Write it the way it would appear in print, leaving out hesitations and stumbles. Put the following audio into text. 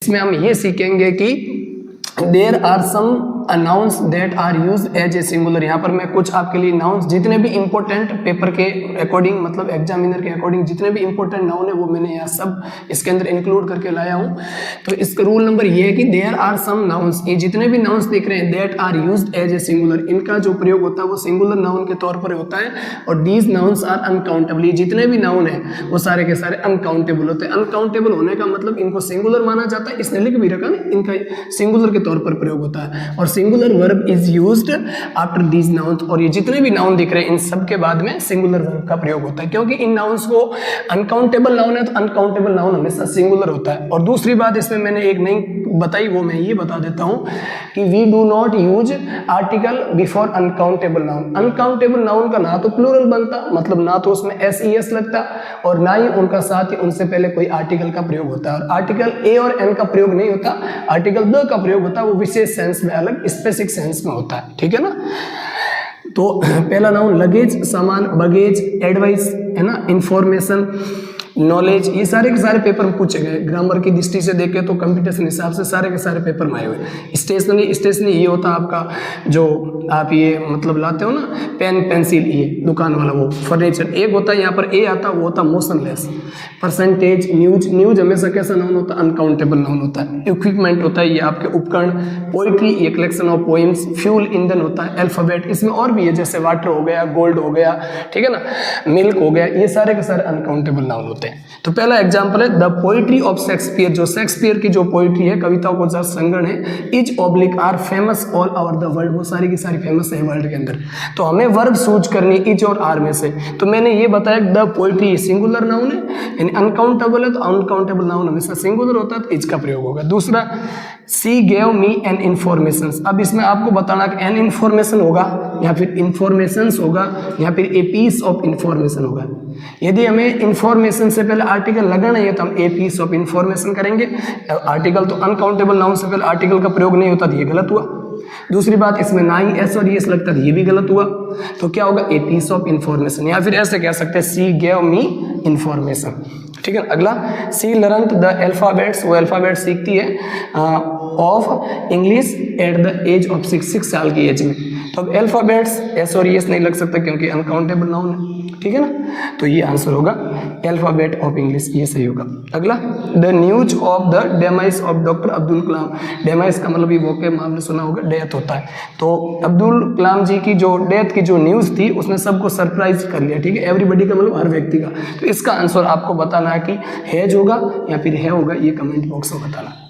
इसमें हम ये सीखेंगे कि there are some nouns that are use as a singular. यहाँ पर मैं कुछ आपके लिए नाउन्स जितने भी इंपॉर्टेंट पेपर के अकॉर्डिंग, मतलब एग्जामिनर के अकॉर्डिंग जितने भी इंपॉर्टेंट नाउन है वो मैंने यहाँ सब इसके अंदर इंक्लूड करके लाया हूँ। तो इसका रूल नंबर ये है कि देयर आर सम नाउन्स, ये जितने भी नाउन्स दिख रहे हैं that are use as a singular, इनका जो प्रयोग होता है वो सिंगुलर नाउन के तौर पर होता है। और दीज नाउन्स आर अनकाउंटेबल, ये जितने भी नाउन है वो सारे के सारे अनकाउंटेबल होते हैं। अनकाउंटेबल होने का मतलब इनको सिंगुलर माना जाता है, इसने लिख भी रखा ना, इनका सिंगुलर के तौर पर प्रयोग होता है। और singular verb is used after these nouns, और ये जितने भी नाउन दिख रहे हैं इन सब के बाद में सिंगुलर वर्ब का प्रयोग होता है, क्योंकि इन नाउन्स को अनकाउंटेबल नाउन है तो अनकाउंटेबल नाउन हमेशा सिंगुलर होता है। और दूसरी बात इसमें मैंने एक नई बताई, वो मैं ये बता देता हूं कि we do not use article before uncountable noun. Uncountable noun का ना तो प्लूरल बनता, मतलब ना तो उसमें एस लगता, और ना ही उनका साथ ही उनसे पहले कोई आर्टिकल का प्रयोग होता है। और आर्टिकल ए और एन का प्रयोग नहीं होता, आर्टिकल द का प्रयोग होता है, वो विशेष सेंस में, अलग स्पेसिफिक सेंस में होता है, ठीक है ना। तो पहला नाउन लगेज, सामान, बगेज, एडवाइस, है ना, इंफॉर्मेशन, नॉलेज, ये सारे के सारे पेपर में पूछे गए। ग्रामर की दृष्टि से देखें तो कंपटीशन हिसाब से सारे के सारे पेपर में आए हुए। स्टेशनरी, स्टेशनरी ये होता है आपका जो आप ये मतलब लाते हो ना, पेन पेंसिल, ये दुकान वाला वो फर्नीचर। एक होता है यहाँ पर ए आता है, वो होता है मोशनलेस। परसेंटेज, न्यूज, न्यूज हमेशा कैसा नाउन होता है, अनकाउंटेबल नाउन होता है। इक्विपमेंट होता है ये आपके उपकरण। पोइट्री, ये कलेक्शन ऑफ पोइम्स। फ्यूल, ईंधन होता है। अल्फाबेट, इसमें और भी है, जैसे वाटर हो गया, गोल्ड हो गया, ठीक है ना, मिल्क हो गया, ये सारे के सारे अनकाउंटेबल नाउन होते हैं। तो पहला एग्जांपल है द पोइट्री ऑफ शेक्सपियर, जो शेक्सपियर की जो पोइट्री है, कविताओं को जो संग्रह है, is oblique are famous all over the world, वो सारी की सारी फेमस है वर्ल्ड के अंदर। तो हमें वर्ब चूज करनी इज और आर में से। तो मैंने ये बताया द पोइट्री सिंगुलर नाउन है, यानी अनकाउंटेबल है, तो अनकाउंटेबल नाउन हमेशा सिंगुलर होता है, तो इज का प्रयोग होगा। दूसरा, सी गेव मी एन इन्फॉर्मेशन। अब इसमें आपको बताना कि एन इन्फॉर्मेशन होगा या फिर इंफॉर्मेशंस होगा या फिर ए पीस ऑफ इंफॉर्मेशन होगा। यदि हमें इंफॉर्मेशन से पहले आर्टिकल लगाना है तो हम ए पीस ऑफ इंफॉर्मेशन करेंगे। आर्टिकल तो अनकाउंटेबल नाउन से पहले आर्टिकल का प्रयोग नहीं होता, तो ये गलत हुआ। दूसरी बात, इसमें ना ही एस और एस लगता है, ये भी गलत हुआ। तो क्या होगा, ए पीस ऑफ इंफॉर्मेशन, या फिर ऐसे कह सकते हैं सी गेव मी इंफॉर्मेशन, ठीक है। अगला, सी लर्नड द अल्फाबेट्स, वो अल्फाबेट सीखती है of English at the age of 6 साल की एज में। तो अब अल्फाबेट्स एस और एस नहीं लग सकता क्योंकि अनकाउंटेबल नाउन है, ठीक है ना। तो ये आंसर होगा अल्फाबेट ऑफ इंग्लिश, ये सही होगा। अगला, the news of the demise of doctor Abdul Kalam. Demise का मतलब ये वो के मामले सुना होगा, डेथ होता है। तो अब्दुल कलाम जी की जो डेथ की जो न्यूज़ थी उसने सबको सरप्राइज कर लिया, ठीक है, एवरीबडी का मतलब हर व्यक्ति का। तो इसका आंसर आपको बताना है कि हैज होगा या फिर है होगा, ये कमेंट बॉक्स में बताना।